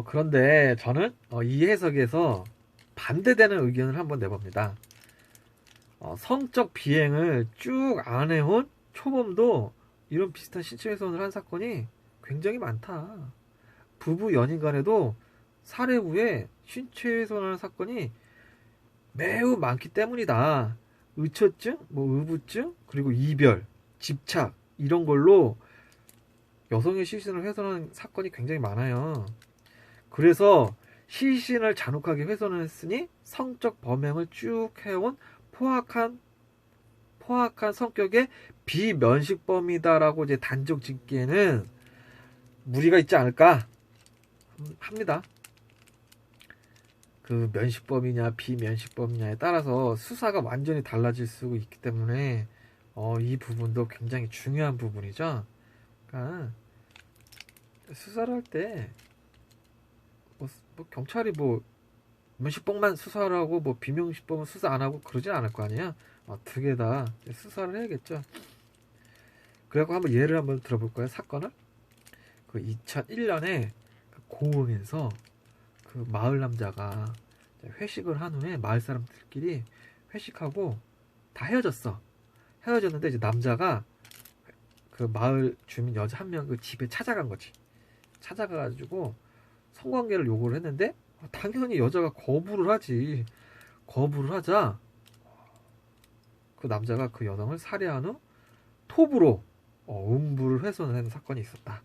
그런데 저는 이 해석에서 반대되는 의견을 한번 내봅니다. 성적 비행을 쭉 안 해온 초범도 이런 비슷한 신체 훼손을 한 사건이 굉장히 많다. 부부 연인 간에도 살해 후에 신체 훼손을 한 사건이 매우 많기 때문이다. 의처증, 뭐 의부증, 그리고 이별, 집착 이런 걸로 여성의 시신을 훼손하는 사건이 굉장히 많아요. 그래서 시신을 잔혹하게 훼손했으니 성적 범행을 쭉 해온 포악한 성격의 비면식범이다라고 이제 단정 짓기에는 무리가 있지 않을까 합니다. 그 면식범이냐 비면식범이냐에 따라서 수사가 완전히 달라질 수 있기 때문에 이 부분도 굉장히 중요한 부분이죠. 그러니까 수사를 할 때 뭐 경찰이 뭐 면식범만 수사를 하고 뭐 비면식범은 수사 안 하고 그러진 않을 거 아니야. 두 개 다 수사를 해야겠죠. 그래갖고 한번 예를 한번 들어볼까요? 사건을 그 2001년에 고흥에서 그 마을 남자가 회식을 한 후에 마을 사람들끼리 회식하고 다 헤어졌어. 헤어졌는데 이제 남자가 그 마을 주민 여자 한 명 그 집에 찾아간 거지. 찾아가가지고 성관계를 요구를 했는데 당연히 여자가 거부를 하지. 거부를 하자 그 남자가 그 여성을 살해한 후 톱으로 음부를 훼손을 하는 사건이 있었다.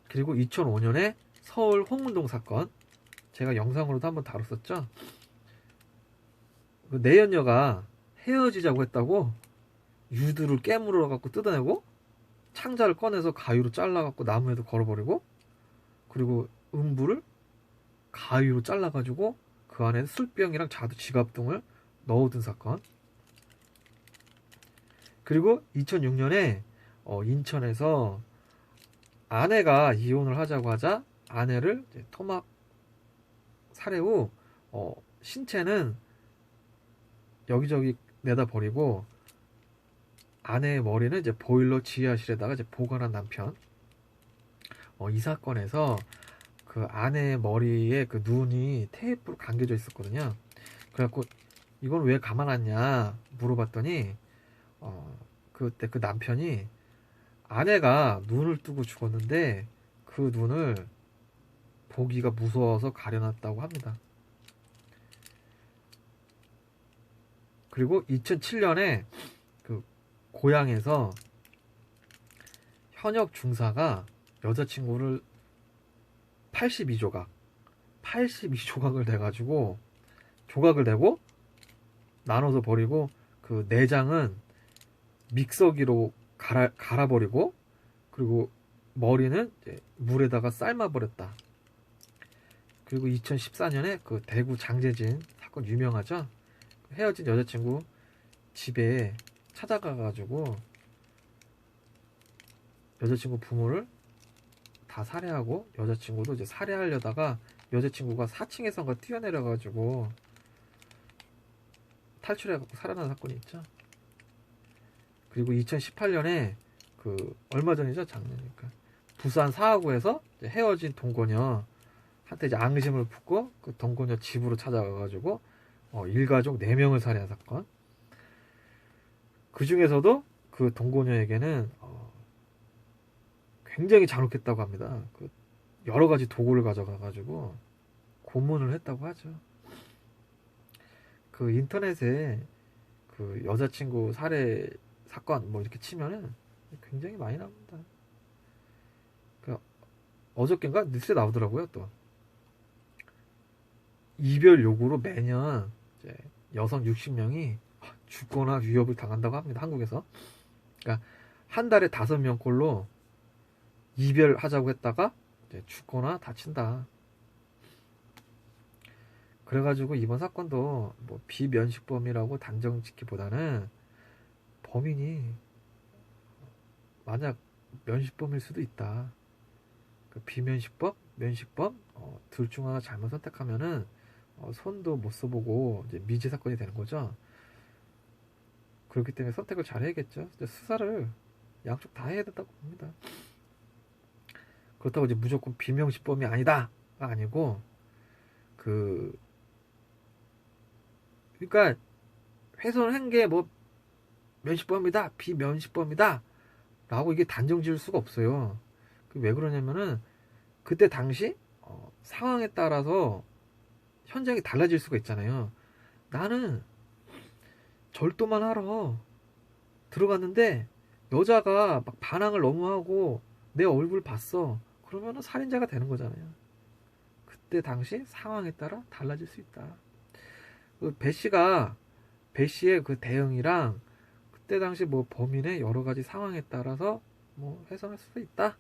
그리고 2005년에 서울 홍문동 사건 제가 영상으로도 한번 다뤘었죠. 그 내연녀가 헤어지자고 했다고 유두를 깨물어 갖고 뜯어내고 창자를 꺼내서 가위로 잘라 갖고 나무에도 걸어버리고 그리고 음부를 가위로 잘라 가지고 그 안에 술병이랑 자두 지갑 등을 넣어둔 사건. 그리고 2006년에 인천에서 아내가 이혼을 하자고 하자 아내를 토막 살해 후 신체는 여기저기 내다 버리고 아내의 머리는 이제 보일러 지하실에다가 이제 보관한 남편. 이 사건에서 그 아내의 머리에 그 눈이 테이프로 감겨져 있었거든요. 그래갖고 이건 왜 감아놨냐 물어봤더니 그때 그 남편이 아내가 눈을 뜨고 죽었는데 그 눈을 보기가 무서워서 가려놨다고 합니다. 그리고 2007년에 그 고향에서 현역 중사가 여자친구를 82조각을 내가지고 조각을 내고 나눠서 버리고 그 내장은 믹서기로 갈아버리고 그리고 머리는 물에다가 삶아버렸다. 그리고 2014년에 그 대구 장제진 사건 유명하죠. 헤어진 여자친구 집에 찾아가가지고 여자친구 부모를 다 살해하고 여자친구도 이제 살해하려다가 여자친구가 4층에선가 뛰어내려가지고 탈출해갖고 살아난 사건이 있죠. 그리고 2018년에 그 얼마 전이죠, 작년이니까 부산 사하구에서 헤어진 동거녀 한테 이제 앙심을 품고 그 동거녀 집으로 찾아가가지고 일가족 4명을 살해한 사건. 그 중에서도 그 동거녀에게는 굉장히 잔혹했다고 합니다. 그 여러 가지 도구를 가져가가지고 고문을 했다고 하죠. 그 인터넷에 그 여자친구 살해 사건 뭐 이렇게 치면은 굉장히 많이 나옵니다. 그 어저께인가 뉴스에 나오더라고요. 또 이별 요구로 매년 이제 여성 60명이 죽거나 위협을 당한다고 합니다. 한국에서. 그러니까 한 달에 5명꼴로 이별하자고 했다가 이제 죽거나 다친다. 그래가지고 이번 사건도 뭐 비면식범이라고 단정 짓기보다는 범인이 만약 면식범일 수도 있다. 그 비면식범, 면식범 둘 중 하나 잘못 선택하면은 손도 못 써보고 이제 미제 사건이 되는 거죠. 그렇기 때문에 선택을 잘 해야겠죠. 수사를 양쪽 다 해야 된다고 봅니다. 그렇다고 이제 무조건 비명시범이 아니다가 아니고 그 그러니까 훼손한 게 뭐 면식범이다 비면식범이다 라고 이게 단정 지을 수가 없어요. 왜 그러냐면은 그때 당시 상황에 따라서 현장이 달라질 수가 있잖아요. 나는 절도만 하러 들어갔는데 여자가 막 반항을 너무 하고 내 얼굴 봤어. 그러면은 살인자가 되는 거잖아요. 그때 당시 상황에 따라 달라질 수 있다. 배 씨의 그 대응이랑 그때 당시 뭐 범인의 여러 가지 상황에 따라서 뭐 해석할 수도 있다.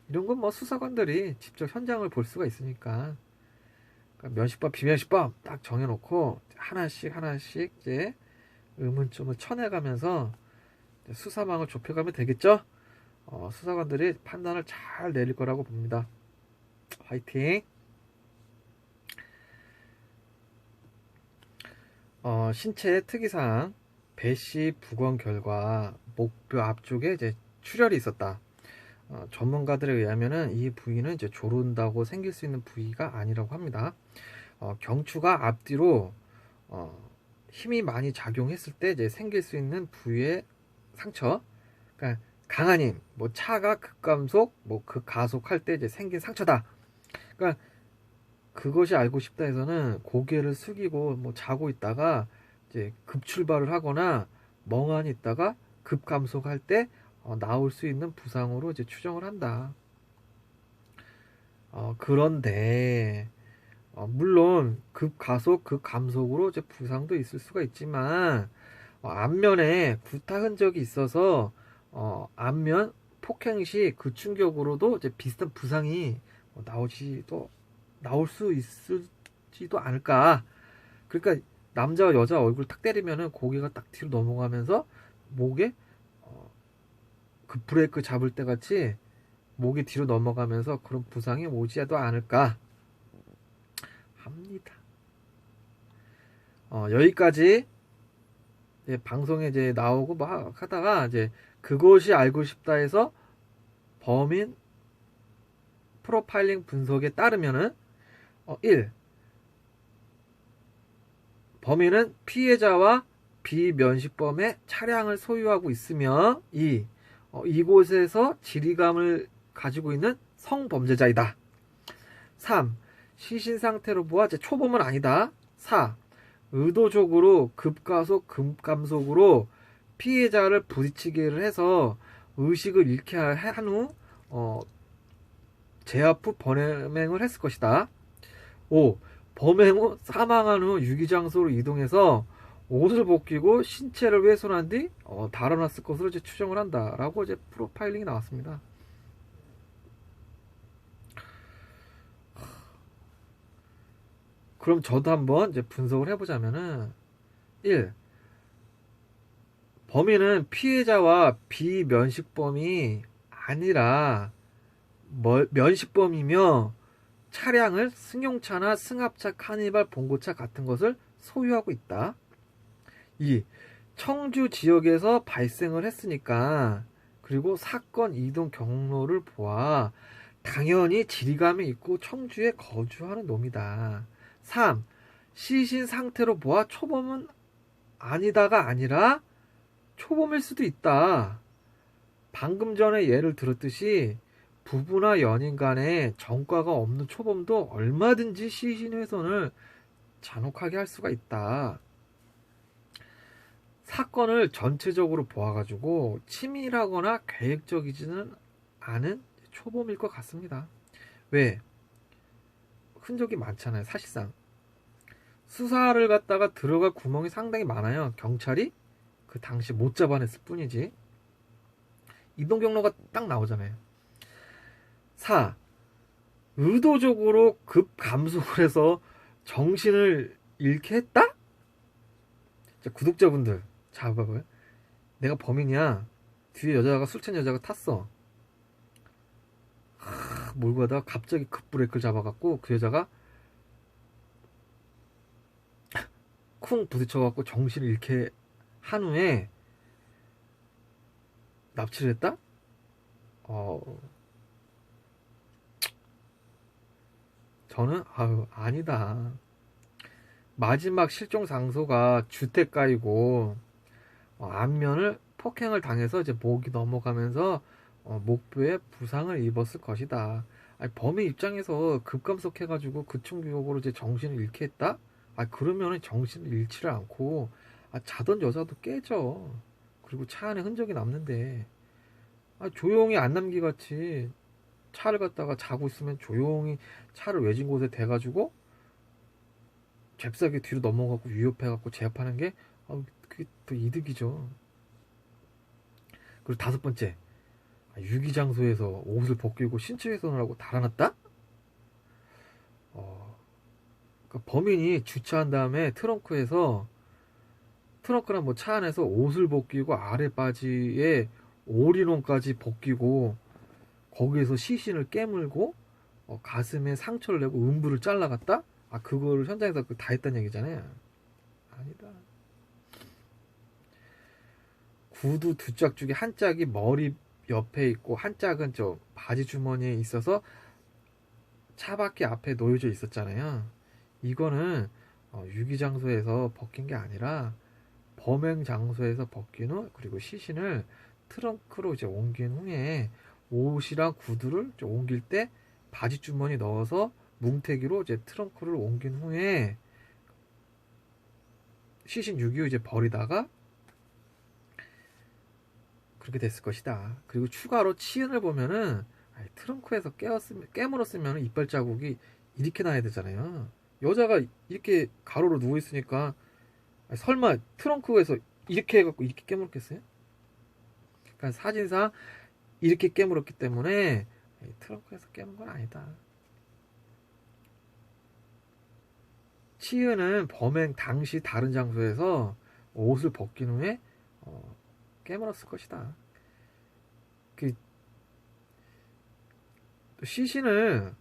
이런 건 뭐 수사관들이 직접 현장을 볼 수가 있으니까 그러니까 면식범, 비면식범 딱 정해놓고 하나씩 이제 의문점을 쳐내가면서 수사망을 좁혀가면 되겠죠? 수사관들이 판단을 잘 내릴 거라고 봅니다. 화이팅! 신체의 특이사항, 배씨 부검 결과 목뼈 앞쪽에 이제 출혈이 있었다. 전문가들에 의하면은 이 부위는 이제 조른다고 생길 수 있는 부위가 아니라고 합니다. 경추가 앞뒤로 힘이 많이 작용했을 때 이제 생길 수 있는 부위의 상처, 그러니까 강한 힘, 뭐 차가 급감속, 뭐 급가속할 때 이제 생긴 상처다. 그러니까 그것이 알고 싶다 해서는 고개를 숙이고 뭐 자고 있다가 이제 급출발을 하거나 멍하니 있다가 급감속할 때 나올 수 있는 부상으로 이제 추정을 한다. 그런데 물론 급가속, 급감속으로 이제 부상도 있을 수가 있지만 안면에 구타 흔적이 있어서 안면 폭행 시 그 충격으로도 이제 비슷한 부상이 나올 수 있을지도 않을까. 그러니까 남자와 여자 얼굴 탁 때리면은 고개가 딱 뒤로 넘어가면서 목에 그 브레이크 잡을 때 같이 목이 뒤로 넘어가면서 그런 부상이 오지도 않을까 합니다. 여기까지 이제 방송에 이제 나오고 막 하다가 이제 그것이 알고 싶다 해서 범인 프로파일링 분석에 따르면은 1. 범인은 피해자와 비면식범의 차량을 소유하고 있으며 2. 이곳에서 지리감을 가지고 있는 성범죄자이다. 3. 시신 상태로 보아 초범은 아니다. 4. 의도적으로 급가속, 급감속으로 피해자를 부딪히기를 해서 의식을 잃게 한 후 제압 후 범행을 했을 것이다. 5. 범행 후 사망한 후 유기장소로 이동해서 옷을 벗기고 신체를 훼손한 뒤 달아났을 것으로 이제 추정을 한다라고 이제 프로파일링이 나왔습니다. 그럼 저도 한번 이제 분석을 해보자면은 1. 범인은 피해자와 비면식범이 아니라 면식범이며 차량을 승용차나 승합차, 카니발, 봉고차 같은 것을 소유하고 있다. 2. 청주 지역에서 발생을 했으니까 그리고 사건 이동 경로를 보아 당연히 지리감이 있고 청주에 거주하는 놈이다. 3. 시신 상태로 보아 초범은 아니다가 아니라 초범일 수도 있다. 방금 전에 예를 들었듯이 부부나 연인 간에 전과가 없는 초범도 얼마든지 시신 훼손을 잔혹하게 할 수가 있다. 사건을 전체적으로 보아가지고 치밀하거나 계획적이지는 않은 초범일 것 같습니다. 왜? 흔적이 많잖아요. 사실상 수사를 갖다가 들어갈 구멍이 상당히 많아요. 경찰이 그 당시 못 잡아냈을 뿐이지. 이동 경로가 딱 나오잖아요. 4. 의도적으로 급감속을 해서 정신을 잃게 했다? 자, 구독자분들 자 봐봐요. 내가 범인이야. 뒤에 여자가 술 취한 여자가 탔어. 몰고 가다가 갑자기 급브레이크를 잡아갖고 그 여자가 쿵 부딪혀갖고 정신을 잃게 한 후에 납치를 했다? 저는 아유 아니다. 마지막 실종 장소가 주택가이고 안면을 폭행을 당해서 이제 목이 넘어가면서 목부에 부상을 입었을 것이다. 아니, 범인 입장에서 급감속해가지고 급충격으로 이제 정신을 잃게 했다? 그러면은 정신을 잃지를 않고 자던 여자도 깨져. 그리고 차 안에 흔적이 남는데 조용히 안 남기같이 차를 갖다가 자고 있으면 조용히 차를 외진 곳에 대가지고 잽싸게 뒤로 넘어가고 위협해갖고 제압하는 게 그게 더 이득이죠. 그리고 다섯 번째, 유기 장소에서 옷을 벗기고 신체 훼손을 하고 달아났다? 그러니까 범인이 주차한 다음에 트렁크나 뭐 차 안에서 옷을 벗기고 아래 바지에 올인원까지 벗기고 거기에서 시신을 깨물고 가슴에 상처를 내고 음부를 잘라갔다? 그거를 현장에서 다 했다는 얘기잖아요. 아니다. 구두 두 짝 중에 한 짝이 머리 옆에 있고 한 짝은 저 바지 주머니에 있어서 차바퀴 앞에 놓여져 있었잖아요. 이거는 유기 장소에서 벗긴 게 아니라 범행 장소에서 벗긴 후 그리고 시신을 트렁크로 이제 옮긴 후에 옷이랑 구두를 옮길 때 바지 주머니 넣어서 뭉태기로 이제 트렁크를 옮긴 후에 시신 유기 후 이제 버리다가 그렇게 됐을 것이다. 그리고 추가로 치은을 보면은 트렁크에서 깨물었으면 이빨 자국이 이렇게 나야 되잖아요. 여자가 이렇게 가로로 누워 있으니까 설마 트렁크에서 이렇게 해갖고 이렇게 깨물었겠어요? 그러니까 사진상 이렇게 깨물었기 때문에 트렁크에서 깨문 건 아니다. 치은은 범행 당시 다른 장소에서 옷을 벗긴 후에 깨물었을 것이다. 시신을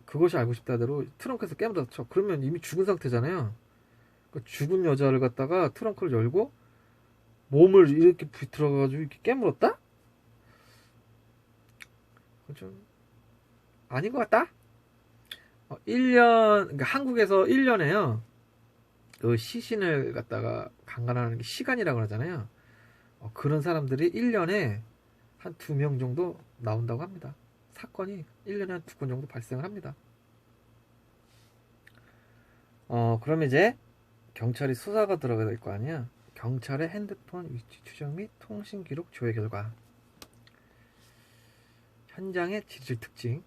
그것이 알고 싶다대로 트렁크에서 깨물었다 쳐. 그러면 이미 죽은 상태잖아요. 죽은 여자를 갖다가 트렁크를 열고 몸을 이렇게 들어가가지고 이렇게 깨물었다? 그건 좀 아닌 것 같다? 1년, 그러니까 한국에서 1년에요. 그 시신을 갖다가 강간하는 게 시간이라고 그러잖아요. 그런 사람들이 1년에 한 2명 정도 나온다고 합니다. 사건이 1년에 한 2건 정도 발생을 합니다. 그러면 이제 경찰이 수사가 들어가야 될 거 아니야. 경찰의 핸드폰 위치 추적 및 통신 기록 조회 결과. 현장의 지질 특징.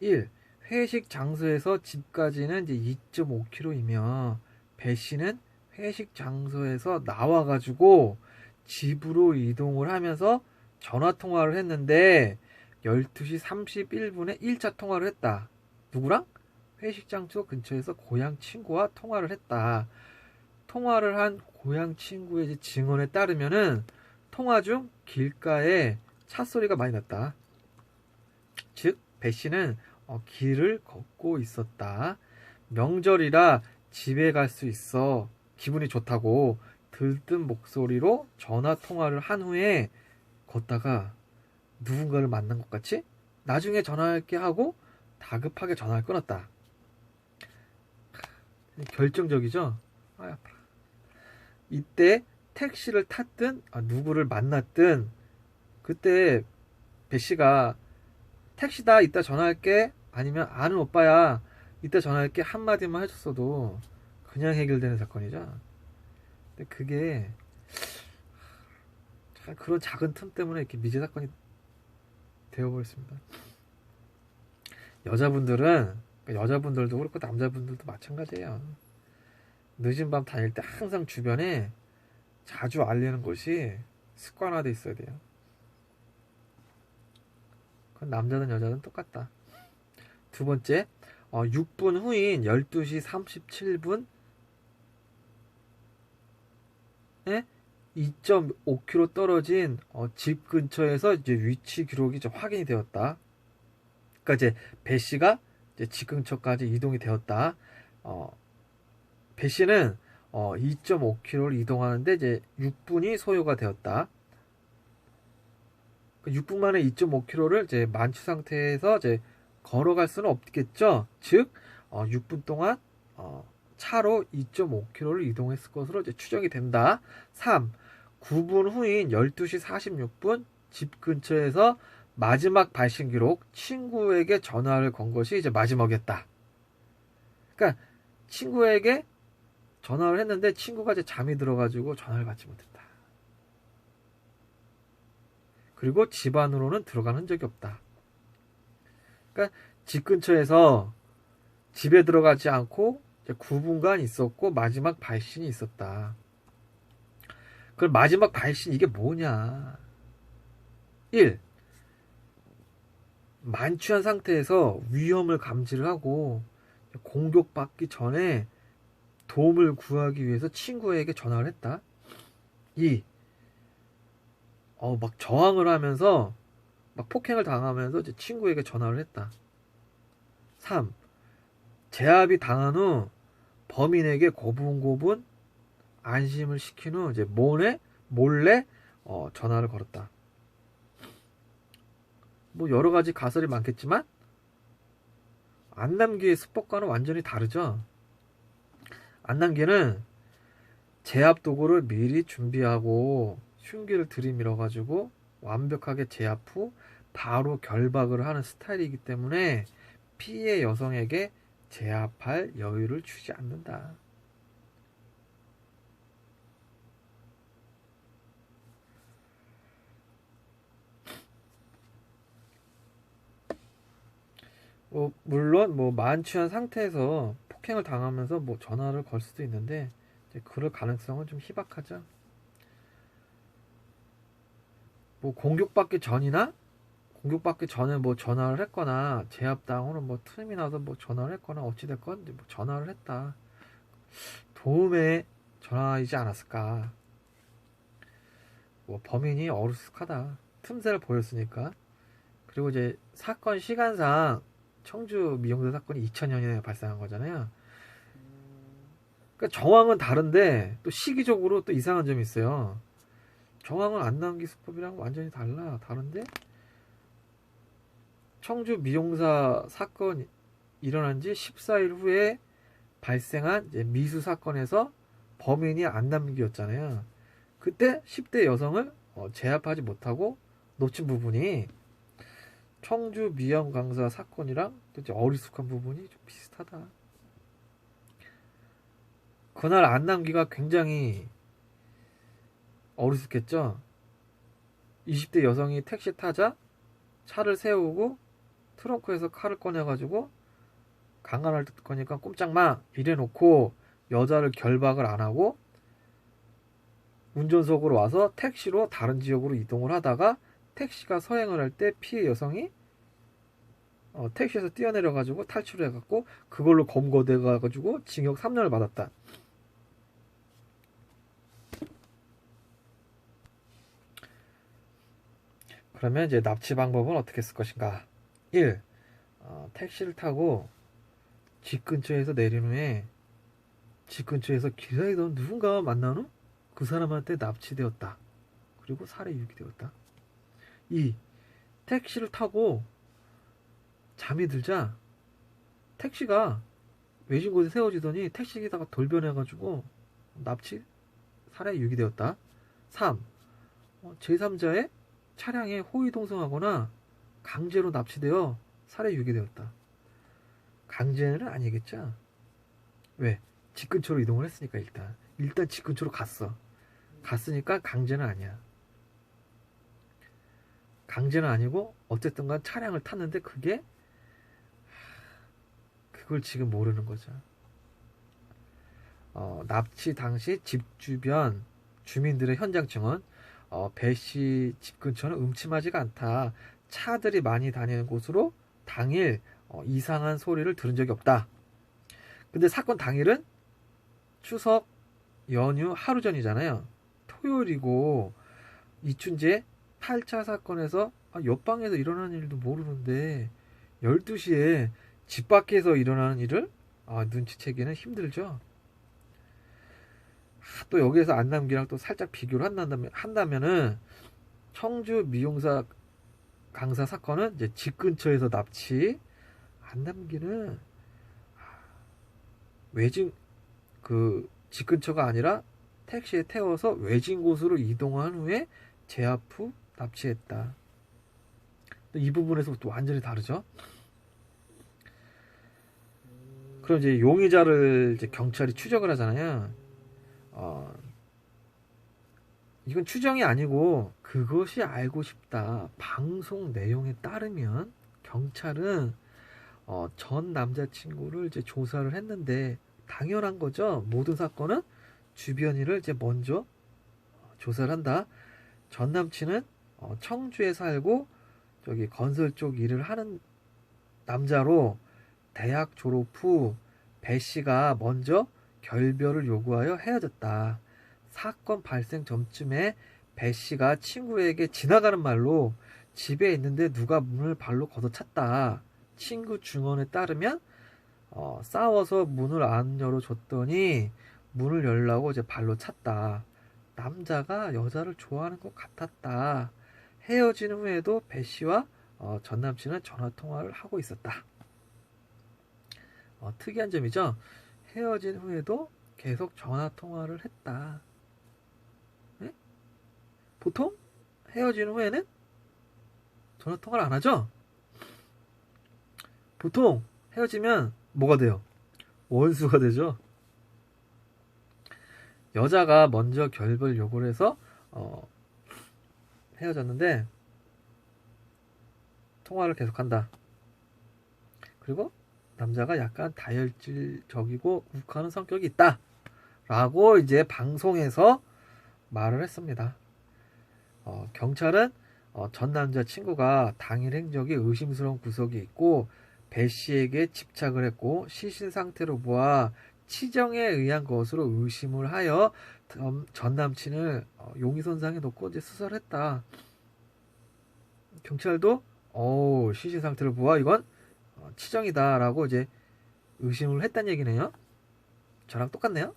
1. 회식 장소에서 집까지는 이제 2.5km이며 배 씨는 회식 장소에서 나와가지고 집으로 이동을 하면서 전화 통화를 했는데 12시 31분에 1차 통화를 했다. 누구랑? 회식 장소 근처에서 고향 친구와 통화를 했다. 통화를 한 고향 친구의 증언에 따르면은 통화 중 길가에 차 소리가 많이 났다. 즉, 배 씨는 길을 걷고 있었다. 명절이라 집에 갈 수 있어 기분이 좋다고 들뜬 목소리로 전화 통화를 한 후에 걷다가 누군가를 만난 것 같이 나중에 전화할게 하고 다급하게 전화를 끊었다. 결정적이죠? 아파. 이때 택시를 탔든 누구를 만났든 그때 배 씨가 택시다 이따 전화할게 아니면 아는 오빠야 이따 전화할게 한마디만 해줬어도 그냥 해결되는 사건이죠. 근데 그게 그런 작은 틈 때문에 이렇게 미제 사건이 되어버렸습니다. 여자분들도 그렇고 남자분들도 마찬가지예요. 늦은 밤 다닐 때 항상 주변에 자주 알리는 것이 습관화돼 있어야 돼요. 그건 남자든 여자든 똑같다. 두 번째, 6분 후인 12시 37분에 2.5km 떨어진 집 근처에서 이제 위치 기록이 확인이 되었다. 그러니까 이제 배 씨가 이제 집 근처까지 이동이 되었다. 배 씨는 2.5km를 이동하는데 이제 6분이 소요가 되었다. 6분 만에 2.5km를 이제 만취 상태에서 이제 걸어갈 수는 없겠죠. 즉 6분 동안 차로 2.5km를 이동했을 것으로 이제 추정이 된다. 3. 9분 후인 12시 46분 집 근처에서 마지막 발신 기록 친구에게 전화를 건 것이 이제 마지막이었다. 그러니까 친구에게 전화를 했는데 친구가 이제 잠이 들어가지고 전화를 받지 못했다. 그리고 집 안으로는 들어간 흔적이 없다. 그러니까 집 근처에서 집에 들어가지 않고 9분간 있었고 마지막 발신이 있었다. 그럼 마지막 발신 이게 뭐냐? 1. 만취한 상태에서 위험을 감지를 하고 공격받기 전에 도움을 구하기 위해서 친구에게 전화를 했다. 2. 막 저항을 하면서 막 폭행을 당하면서 이제 친구에게 전화를 했다. 3. 제압이 당한 후 범인에게 고분고분 안심을 시킨 후 이제 몰래 전화를 걸었다. 뭐 여러 가지 가설이 많겠지만 안남기의 수법과는 완전히 다르죠. 안남기는 제압 도구를 미리 준비하고 흉기를 들이밀어 가지고 완벽하게 제압 후 바로 결박을 하는 스타일이기 때문에 피해 여성에게 제압할 여유를 주지 않는다. 물론 만취한 상태에서 폭행을 당하면서 전화를 걸 수도 있는데 그럴 가능성은 좀 희박하죠. 공격받기 전에 전화를 했거나 제압당으로 틈이 나서 전화를 했거나 어찌됐건 전화를 했다. 도움의 전화이지 않았을까. 범인이 어리숙하다. 틈새를 보였으니까. 그리고 이제 사건 시간상 청주 미용사 사건이 2000년에 발생한 거잖아요. 그러니까 정황은 다른데 또 시기적으로 또 이상한 점이 있어요. 정황은 안남기 수법이랑 완전히 다른데 청주 미용사 사건 일어난 지 14일 후에 발생한 미수 사건에서 범인이 안남기였잖아요. 그때 10대 여성을 제압하지 못하고 놓친 부분이 청주 미영 강사 사건이랑 어리숙한 부분이 좀 비슷하다. 그날 안남기가 굉장히 어리숙했죠. 20대 여성이 택시 타자 차를 세우고 트렁크에서 칼을 꺼내가지고 강간할 거니까 꼼짝마 이래놓고 여자를 결박을 안 하고 운전석으로 와서 택시로 다른 지역으로 이동을 하다가 택시가 서행을 할 때 피해 여성이 택시에서 뛰어내려가지고 탈출을 해갖고 그걸로 검거돼가지고 징역 3년을 받았다. 그러면 이제 납치 방법은 어떻게 쓸 것인가? 1. 택시를 타고 집 근처에서 내린 후에 집 근처에서 기다리던 누군가와 만난 후 그 사람한테 납치되었다. 그리고 살해 유기되었다. 2. 택시를 타고 잠이 들자 택시가 외진 곳에 세워지더니 택시기다가 돌변해가지고 납치, 살해 유기되었다. 3. 제3자의 차량에 호위동성하거나 강제로 납치되어 살해 유기되었다. 강제는 아니겠죠? 왜? 집 근처로 이동을 했으니까 일단 집 근처로 갔으니까 강제는 아니야. 강제는 아니고 어쨌든 간 차량을 탔는데 그걸 지금 모르는 거죠. 납치 당시 집 주변 주민들의 현장 증언, 배씨 집 근처는 음침하지가 않다. 차들이 많이 다니는 곳으로 당일 이상한 소리를 들은 적이 없다. 근데 사건 당일은 추석 연휴 하루 전이잖아요. 토요일이고 이춘재 8차 사건에서 옆방에서 일어나는 일도 모르는데 12시에 집 밖에서 일어나는 일을 눈치채기는 힘들죠. 또 여기에서 안남기랑 또 살짝 비교를 한다면은 청주 미용사 강사 사건은 이제 집 근처에서 납치, 만남기는 외진 집 근처가 아니라 택시에 태워서 외진 곳으로 이동한 후에 제압 후 납치했다. 이 부분에서 또 완전히 다르죠. 그럼 이제 용의자를 이제 경찰이 추적을 하잖아요. 이건 추정이 아니고 그것이 알고 싶다. 방송 내용에 따르면 경찰은 전 남자친구를 이제 조사를 했는데 당연한 거죠. 모든 사건은 주변인을 이제 먼저 조사를 한다. 전 남친은 청주에 살고 저기 건설 쪽 일을 하는 남자로 대학 졸업 후 배 씨가 먼저 결별을 요구하여 헤어졌다. 사건 발생 전쯤에 배 씨가 친구에게 지나가는 말로 집에 있는데 누가 문을 발로 걷어찼다. 친구 증언에 따르면 싸워서 문을 안 열어줬더니 문을 열라고 이제 발로 찼다. 남자가 여자를 좋아하는 것 같았다. 헤어진 후에도 배 씨와 전 남친은 전화 통화를 하고 있었다. 특이한 점이죠. 헤어진 후에도 계속 전화 통화를 했다. 네? 보통 헤어진 후에는 전화 통화를 안 하죠. 보통 헤어지면 뭐가 돼요? 원수가 되죠. 여자가 먼저 결별 요구를 해서 헤어졌는데 통화를 계속한다. 그리고 남자가 약간 다혈질적이고 욱하는 성격이 있다 라고 이제 방송에서 말을 했습니다. 경찰은 전 남자친구가 당일 행적이 의심스러운 구석이 있고 배 씨에게 집착을 했고 시신 상태로 보아 치정에 의한 것으로 의심을 하여 전 남친을 용의선상에 놓고 이제 수사를 했다. 경찰도 시신 상태를 보아 이건 치정이다 라고 이제 의심을 했단 얘기네요. 저랑 똑같네요.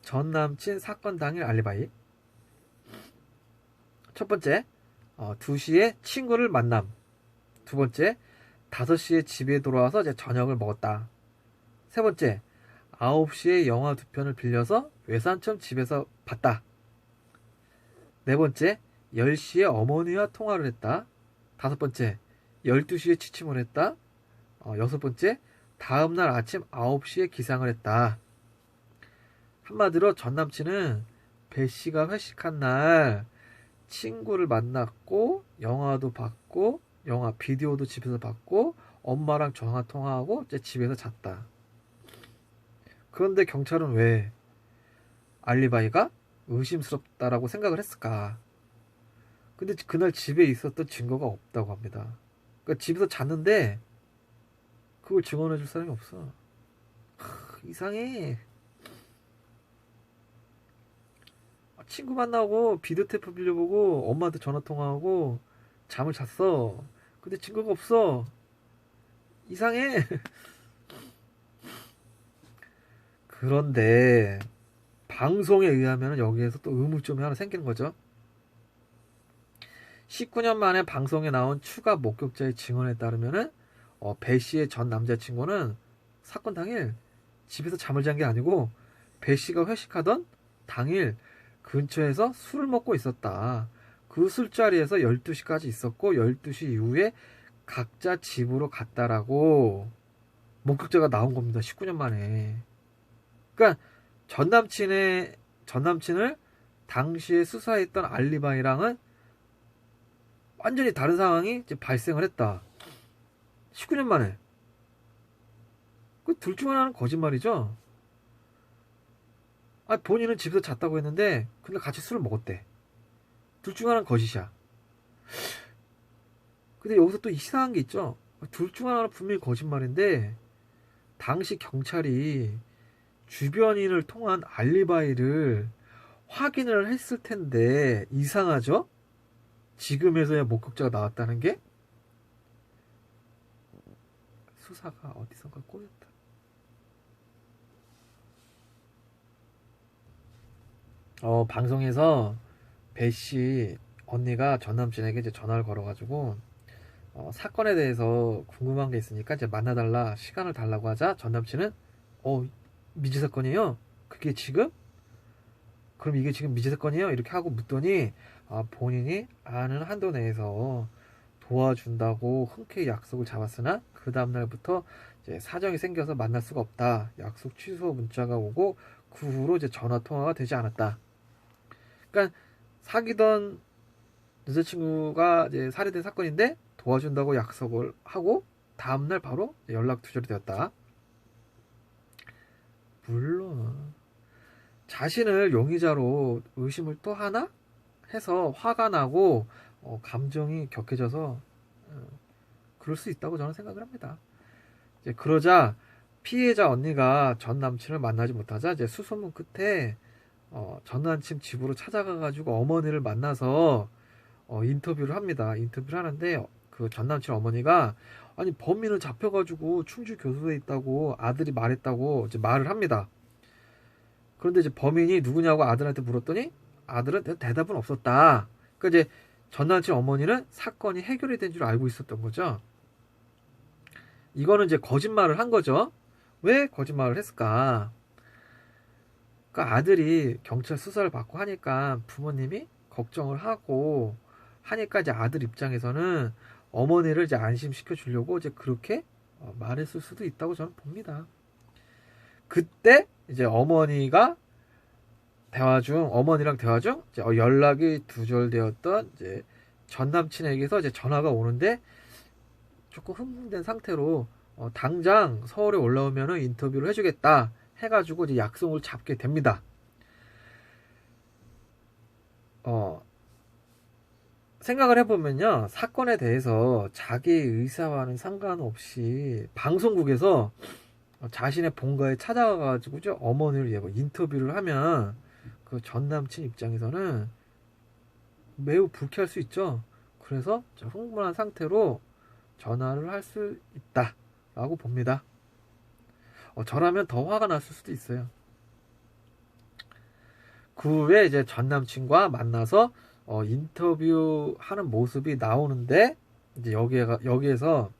전 남친 사건 당일 알리바이. 첫 번째 2시에 친구를 만남. 두 번째 5시에 집에 돌아와서 이제 저녁을 먹었다. 세 번째 9시에 영화 2편을 빌려서 외삼촌 집에서 봤다. 네 번째 10시에 어머니와 통화를 했다. 다섯 번째 12시에 취침을 했다. 여섯 번째 다음날 아침 9시에 기상을 했다. 한마디로 전 남친은 배 씨가 회식한 날 친구를 만났고 영화도 봤고 영화 비디오도 집에서 봤고 엄마랑 전화 통화하고 이제 집에서 잤다. 그런데 경찰은 왜 알리바이가 의심스럽다라고 생각을 했을까? 근데 그날 집에 있었던 증거가 없다고 합니다. 그러니까 집에서 잤는데 그걸 증언해 줄 사람이 없어. 이상해. 친구 만나고 비디오 테이프 빌려보고 엄마한테 전화 통화하고 잠을 잤어. 근데 증거가 없어. 이상해. 그런데 방송에 의하면 여기에서 또 의문점이 하나 생기는 거죠. 19년 만에 방송에 나온 추가 목격자의 증언에 따르면은 배 씨의 전 남자친구는 사건 당일 집에서 잠을 잔 게 아니고 배 씨가 회식하던 당일 근처에서 술을 먹고 있었다. 그 술자리에서 12시까지 있었고 12시 이후에 각자 집으로 갔다라고 목격자가 나온 겁니다. 19년 만에. 그러니까 전 남친을 당시에 수사했던 알리바이랑은 완전히 다른 상황이 이제 발생을 했다. 19년 만에. 그 둘 중 하나는 거짓말이죠. 본인은 집에서 잤다고 했는데 근데 같이 술을 먹었대. 둘 중 하나는 거짓이야. 근데 여기서 또 이상한 게 있죠. 둘 중 하나는 분명히 거짓말인데 당시 경찰이 주변인을 통한 알리바이를 확인을 했을 텐데 이상하죠? 지금에서야 목격자가 나왔다는 게 수사가 어디선가 꼬였다. 방송에서 배 씨 언니가 전 남친에게 이제 전화를 걸어가지고 사건에 대해서 궁금한 게 있으니까 이제 만나달라, 시간을 달라고 하자 전 남친은 미제 사건이에요? 그게 지금? 그럼 이게 지금 미제 사건이에요? 이렇게 하고 묻더니 본인이 아는 한도 내에서 도와준다고 흔쾌히 약속을 잡았으나 그 다음날부터 이제 사정이 생겨서 만날 수가 없다. 약속 취소 문자가 오고 그 후로 이제 전화 통화가 되지 않았다. 그러니까 사귀던 여자친구가 이제 살해된 사건인데 도와준다고 약속을 하고 다음날 바로 연락 두절이 되었다. 물론 자신을 용의자로 의심을 또 하나 해서 화가 나고 감정이 격해져서 그럴 수 있다고 저는 생각을 합니다. 이제 그러자 피해자 언니가 전 남친을 만나지 못하자 이제 수소문 끝에 전 남친 집으로 찾아가가지고 어머니를 만나서 인터뷰를 합니다. 인터뷰를 하는데 그 전 남친 어머니가 아니 범인은 잡혀가지고 충주 교도소에 있다고 아들이 말했다고 이제 말을 합니다. 그런데 이제 범인이 누구냐고 아들한테 물었더니 아들은 대답은 없었다. 그러니까 이제 전 남친 어머니는 사건이 해결이 된 줄 알고 있었던 거죠. 이거는 이제 거짓말을 한 거죠. 왜 거짓말을 했을까? 그러니까 아들이 경찰 수사를 받고 하니까 부모님이 걱정을 하고 하니까 이제 아들 입장에서는 어머니를 이제 안심시켜 주려고 이제 그렇게 말했을 수도 있다고 저는 봅니다. 그때 이제 어머니랑 대화 중 이제 연락이 두절되었던 이제 전 남친에게서 이제 전화가 오는데 조금 흥분된 상태로 당장 서울에 올라오면은 인터뷰를 해주겠다 해가지고 이제 약속을 잡게 됩니다. 생각을 해보면요, 사건에 대해서 자기의 의사와는 상관없이 방송국에서 자신의 본가에 찾아가가지고 어머니를 인터뷰를 하면 그 전 남친 입장에서는 매우 불쾌할 수 있죠. 그래서 흥분한 상태로 전화를 할 수 있다라고 봅니다. 저라면 더 화가 났을 수도 있어요. 그 후에 이제 전 남친과 만나서 인터뷰하는 모습이 나오는데 이제 여기에서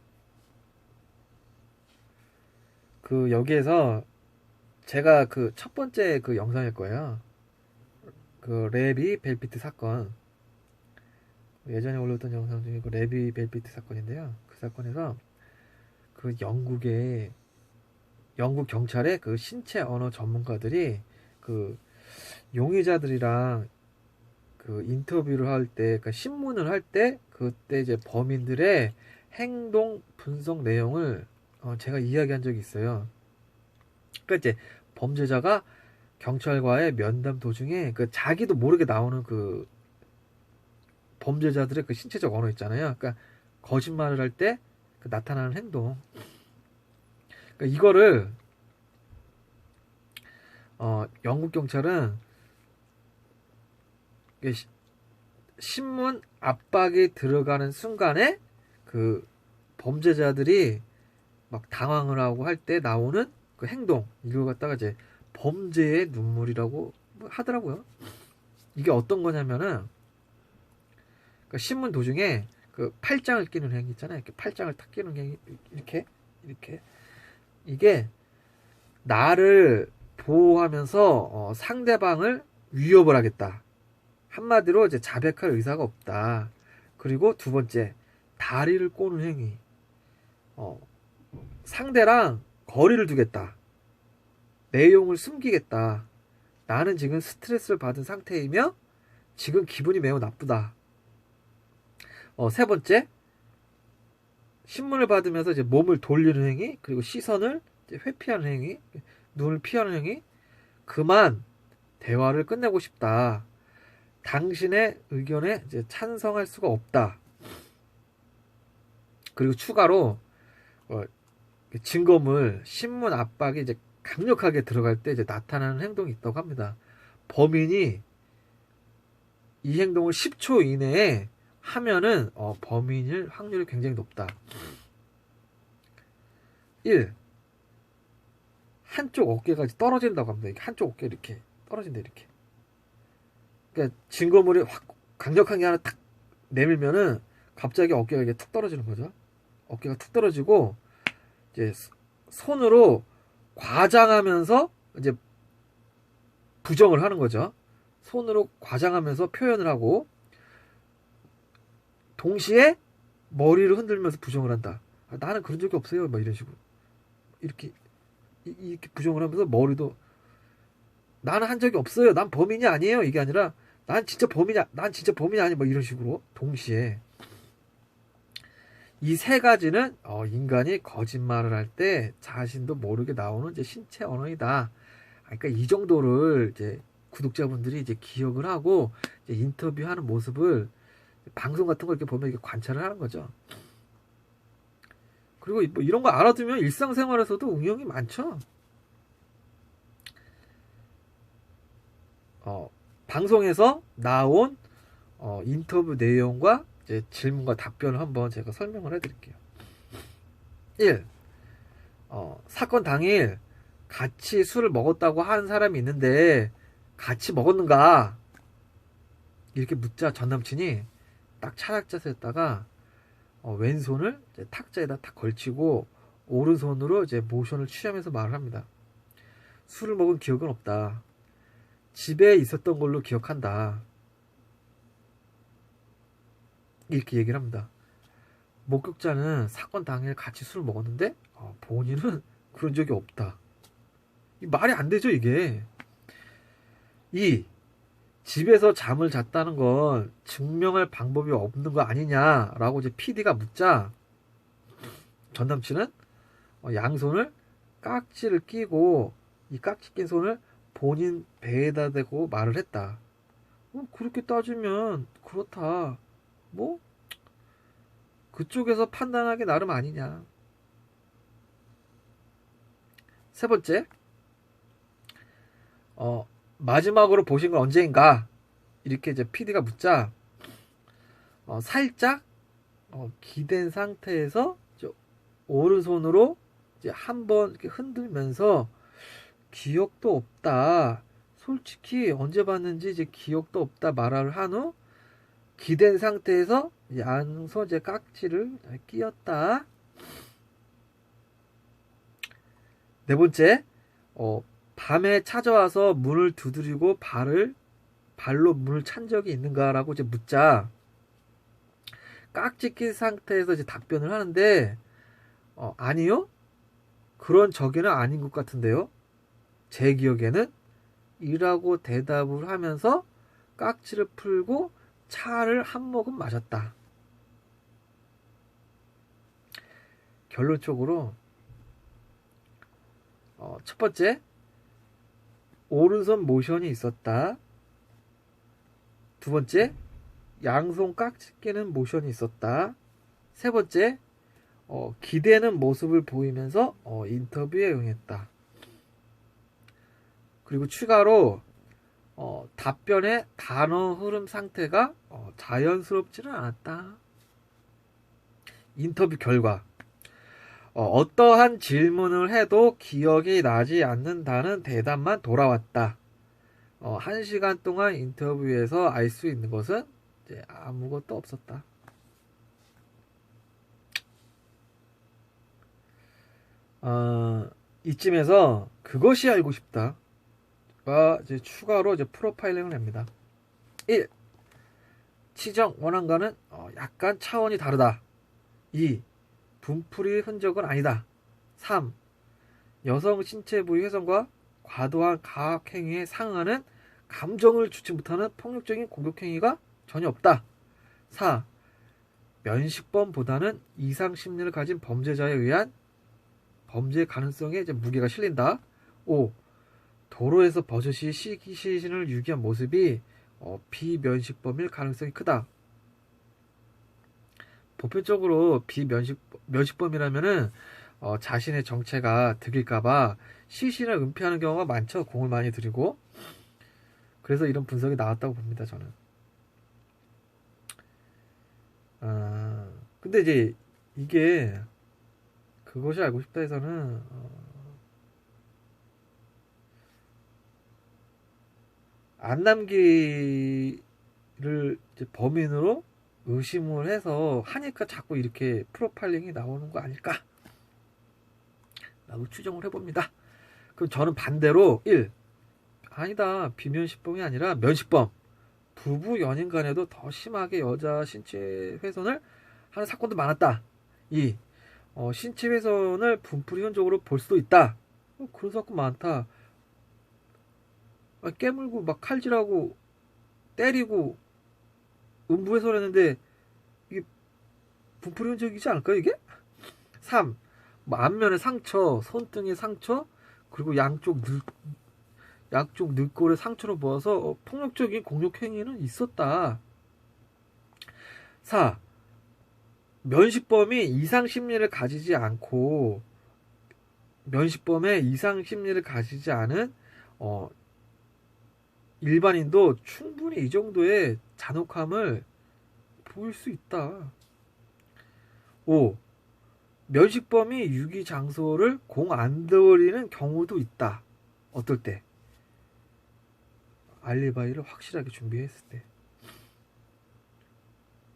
제가 그 첫 번째 그 영상일 거예요. 그 레비 벨피트 사건, 예전에 올렸던 영상 중에 그 레비 벨피트 사건인데요. 그 사건에서 그 영국 경찰의 그 신체 언어 전문가들이 그 용의자들이랑 그 인터뷰를 할 때, 그러니까 신문을 할 때, 그때 이제 범인들의 행동 분석 내용을 제가 이야기한 적이 있어요. 그러니까 이제 범죄자가 경찰과의 면담 도중에 그 자기도 모르게 나오는 그 범죄자들의 그 신체적 언어 있잖아요. 그러니까 거짓말을 할 때 그 나타나는 행동. 그러니까 이거를 영국 경찰은 신문 압박이 들어가는 순간에 그 범죄자들이 막 당황을 하고 할 때 나오는 그 행동, 이걸 갖다가 이제 범죄의 눈물이라고 하더라고요. 이게 어떤 거냐면은 그 신문 도중에 그 팔짱을 끼는 행위 있잖아요. 이렇게 팔짱을 탁 끼는 행위, 이렇게 이게 나를 보호하면서 상대방을 위협을 하겠다. 한마디로 이제 자백할 의사가 없다. 그리고 두 번째, 다리를 꼬는 행위. 상대랑 거리를 두겠다. 내용을 숨기겠다. 나는 지금 스트레스를 받은 상태이며 지금 기분이 매우 나쁘다. 세 번째, 신문을 받으면서 이제 몸을 돌리는 행위, 그리고 시선을 이제 회피하는 행위, 눈을 피하는 행위. 그만 대화를 끝내고 싶다. 당신의 의견에 이제 찬성할 수가 없다. 그리고 추가로 증거물, 신문 압박이 이제 강력하게 들어갈 때 이제 나타나는 행동이 있다고 합니다. 범인이 이 행동을 10초 이내에 하면은 범인일 확률이 굉장히 높다. 1. 한쪽 어깨가 떨어진다고 합니다. 한쪽 어깨 이렇게 떨어진다, 이렇게. 그러니까 증거물이 확 강력한 게 하나 딱 내밀면은 갑자기 어깨가 이게 툭 떨어지는 거죠. 어깨가 툭 떨어지고 이제 손으로 과장하면서 이제 부정을 하는 거죠. 손으로 과장하면서 표현을 하고 동시에 머리를 흔들면서 부정을 한다. 나는 그런 적이 없어요. 막 이런 식으로 이렇게 이렇게 부정을 하면서 머리도 나는 한 적이 없어요. 난 범인이 아니에요. 이게 아니라 난 진짜 범인이 아니. 뭐 이런 식으로 동시에 이 세 가지는 인간이 거짓말을 할 때 자신도 모르게 나오는 이제 신체 언어이다. 그러니까 이 정도를 이제 구독자분들이 이제 기억을 하고 이제 인터뷰하는 모습을 방송 같은 거 이렇게 보면 이렇게 관찰을 하는 거죠. 그리고 뭐 이런 거 알아두면 일상생활에서도 응용이 많죠. 방송에서 나온 인터뷰 내용과 이제 질문과 답변을 한번 제가 설명을 해드릴게요. 1. 사건 당일 같이 술을 먹었다고 하는 사람이 있는데 같이 먹었는가? 이렇게 묻자 전 남친이 딱 차락자세였다가 왼손을 이제 탁자에다 탁 걸치고 오른손으로 이제 모션을 취하면서 말을 합니다. 술을 먹은 기억은 없다. 집에 있었던 걸로 기억한다. 이렇게 얘기를 합니다. 목격자는 사건 당일 같이 술을 먹었는데 본인은 그런 적이 없다. 말이 안 되죠 이게. 2. 집에서 잠을 잤다는 건 증명할 방법이 없는 거 아니냐라고 이제 PD가 묻자 전 남친은 양손을 깍지를 끼고 이 깍지 낀 손을 본인 배에다 대고 말을 했다. 그렇게 따지면 그렇다. 뭐 그쪽에서 판단하기 나름 아니냐. 세 번째, 마지막으로 보신 건 언제인가? 이렇게 이제 PD가 묻자 살짝 기댄 상태에서 오른손으로 이제 한번 이렇게 흔들면서 기억도 없다. 솔직히 언제 봤는지 이제 기억도 없다 말을 한 후 기댄 상태에서 양손 이제 깍지를 끼었다. 네 번째, 밤에 찾아와서 문을 두드리고 발로 문을 찬 적이 있는가라고 이제 묻자 깍지 낀 상태에서 이제 답변을 하는데 아니요. 그런 적에는 아닌 것 같은데요. 제 기억에는 이라고 대답을 하면서 깍지를 풀고 차를 한 모금 마셨다. 결론적으로 첫 번째, 오른손 모션이 있었다. 두 번째, 양손 깍지 끼는 모션이 있었다. 세 번째, 기대는 모습을 보이면서 인터뷰에 응했다. 그리고 추가로 답변의 단어 흐름 상태가 자연스럽지는 않았다. 인터뷰 결과 어떠한 질문을 해도 기억이 나지 않는다는 대답만 돌아왔다. 1시간 동안 인터뷰에서 알 수 있는 것은 이제 아무것도 없었다. 이쯤에서 그것이 알고 싶다. 이제 추가로 이제 프로파일링을 합니다. 1. 치정 원한과는 약간 차원이 다르다. 2. 분풀이 흔적은 아니다. 3. 여성 신체 부위 훼손과 과도한 가학행위에 상응하는 감정을 주지 못하는 폭력적인 공격행위가 전혀 없다. 4. 면식범보다는 이상 심리를 가진 범죄자에 의한 범죄 가능성에 이제 무게가 실린다. 5. 도로에서 버젓이 시신을 유기한 모습이 비면식범일 가능성이 크다. 보편적으로 면식범이라면은 자신의 정체가 들킬까봐 시신을 은폐하는 경우가 많죠. 공을 많이 들이고. 그래서 이런 분석이 나왔다고 봅니다. 저는. 근데 이제 이게 그것이 알고 싶다 해서는 안남기를 이제 범인으로 의심을 해서 하니까 자꾸 이렇게 프로파일링이 나오는 거 아닐까? 라고 추정을 해봅니다. 그럼 저는 반대로 1. 아니다. 비면식범이 아니라 면식범. 부부 연인 간에도 더 심하게 여자 신체 훼손을 하는 사건도 많았다. 2. 신체 훼손을 분풀이형적으로 볼 수도 있다. 그런 사건 많다. 깨물고 막 칼질하고 때리고 음부훼손했는데 이게 분풀이형적이지 않을까요 이게? 3. 뭐 안면의 상처, 손등의 상처, 그리고 양쪽 늑골의 상처로 보아서 폭력적인 공격 행위는 있었다. 4. 면식범이 이상 심리를 가지지 않고 면식범의 이상 심리를 가지지 않은 일반인도 충분히 이 정도의 잔혹함을 보일 수 있다. 5. 면식범이 유기 장소를 공 안 들이는 경우도 있다. 어떨 때? 알리바이를 확실하게 준비했을 때.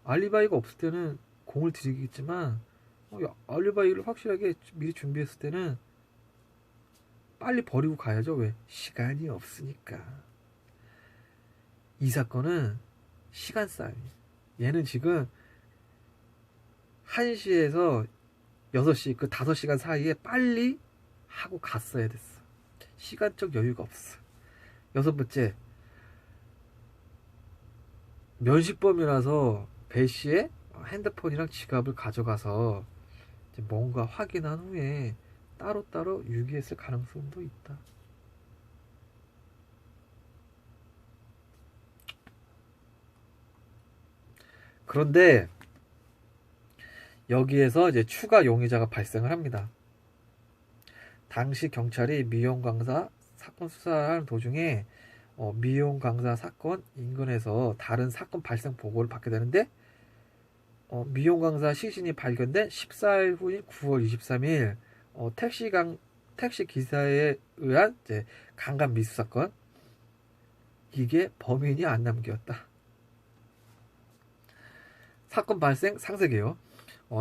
알리바이가 없을 때는 공을 들이겠지만 알리바이를 확실하게 미리 준비했을 때는 빨리 버리고 가야죠. 왜? 시간이 없으니까. 이 사건은 시간 싸움이에요. 얘는 지금 1시에서 6시 그 5시간 사이에 빨리 하고 갔어야 됐어. 시간적 여유가 없어. 6번째, 면식범이라서 배 씨의 핸드폰이랑 지갑을 가져가서 뭔가 확인한 후에 따로따로 유기했을 가능성도 있다. 그런데 여기에서 이제 추가 용의자가 발생을 합니다. 당시 경찰이 미용 강사 사건 수사하는 도중에 미용 강사 사건 인근에서 다른 사건 발생 보고를 받게 되는데 미용 강사 시신이 발견된 14일 후인 9월 23일 택시 기사에 의한 이제 강간 미수 사건, 이게 범인이 안남기였다. 사건 발생 상세게요.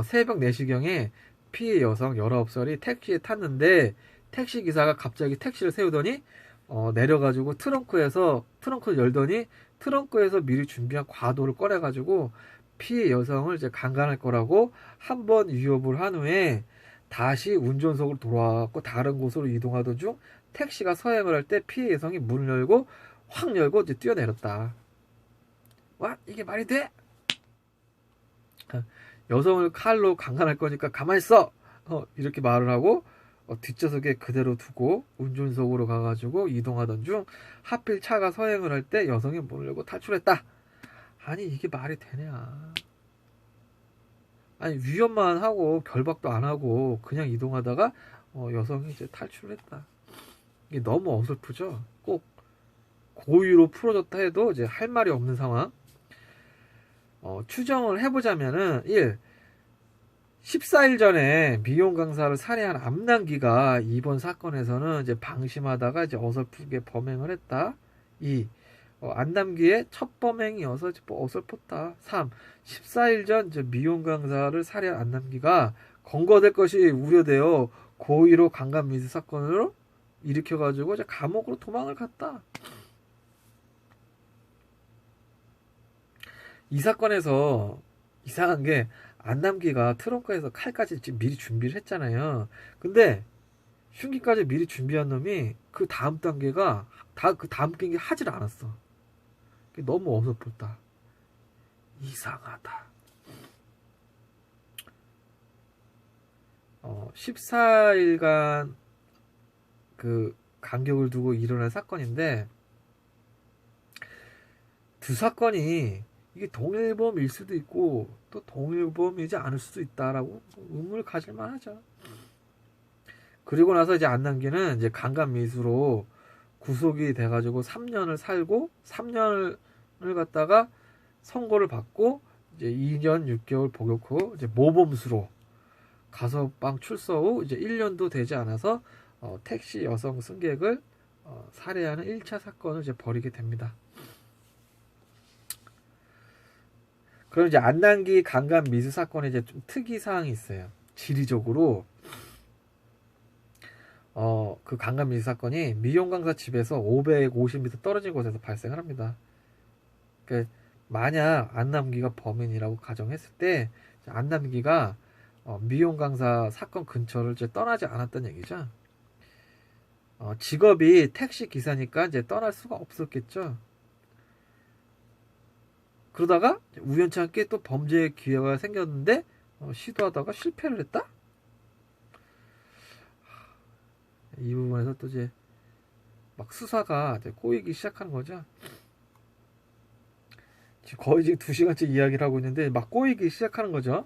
새벽 4시경에 피해 여성 19살이 택시에 탔는데 택시 기사가 갑자기 택시를 세우더니 내려가지고 트렁크를 열더니 트렁크에서 미리 준비한 과도를 꺼내가지고 피해 여성을 이제 강간할 거라고 한 번 위협을 한 후에 다시 운전석으로 돌아왔고 다른 곳으로 이동하던 중 택시가 서행을 할 때 피해 여성이 문을 열고 확 열고 이제 뛰어내렸다. 와, 이게 말이 돼? 여성을 칼로 강간할 거니까 가만히 있어! 이렇게 말을 하고 뒷좌석에 그대로 두고 운전석으로 가가지고 이동하던 중 하필 차가 서행을 할 때 여성이 문을 열고 탈출했다. 아니 이게 말이 되냐. 아니 위협만 하고 결박도 안 하고 그냥 이동하다가 여성이 이제 탈출했다. 이게 너무 어설프죠. 꼭 고의로 풀어졌다 해도 이제 할 말이 없는 상황. 추정을 해보자면은 1. 14일 전에 미용 강사를 살해한 암남기가 이번 사건에서는 이제 방심하다가 이제 어설프게 범행을 했다. 2. 안남기의 첫 범행이어서 어설펐다. 3. 14일 전 이제 미용 강사를 살해한 안남기가 검거될 것이 우려되어 고의로 강간 미수 사건으로 일으켜가지고 이제 감옥으로 도망을 갔다. 이 사건에서 이상한 게 안남기가 트렁크에서 칼까지 미리 준비를 했잖아요. 근데 흉기까지 미리 준비한 놈이 그 다음 단계가 그 다음 단계 하질 않았어. 너무 어설펐다. 이상하다. 14일간 그 간격을 두고 일어난 사건인데 두 사건이 이게 동일범일 수도 있고 또 동일범이지 않을 수도 있다라고 의문을 가질 만하죠. 그리고 나서 이제 안남기는 이제 강간 미수로 구속이 돼가지고 3년을 살고 3년을 갖다가 선고를 받고 이제 2년 6개월 복역 후 이제 모범수로 가석방 출소 후 이제 1년도 되지 않아서 택시 여성 승객을 살해하는 1차 사건을 이제 벌이게 됩니다. 그럼 이제 안남기 강간 미수 사건에 이제 좀 특이 사항이 있어요. 지리적으로 그 강간 미수 사건이 미용 강사 집에서 550m 떨어진 곳에서 발생을 합니다. 그 만약 안남기가 범인이라고 가정했을 때 안남기가 미용 강사 사건 근처를 이제 떠나지 않았던 얘기죠. 직업이 택시 기사니까 이제 떠날 수가 없었겠죠. 그러다가 우연치 않게 또 범죄 기회가 생겼는데 시도하다가 실패를 했다? 이 부분에서 또 이제 막 수사가 이제 꼬이기 시작하는 거죠. 지금 거의 지금 2시간째 이야기를 하고 있는데 막 꼬이기 시작하는 거죠.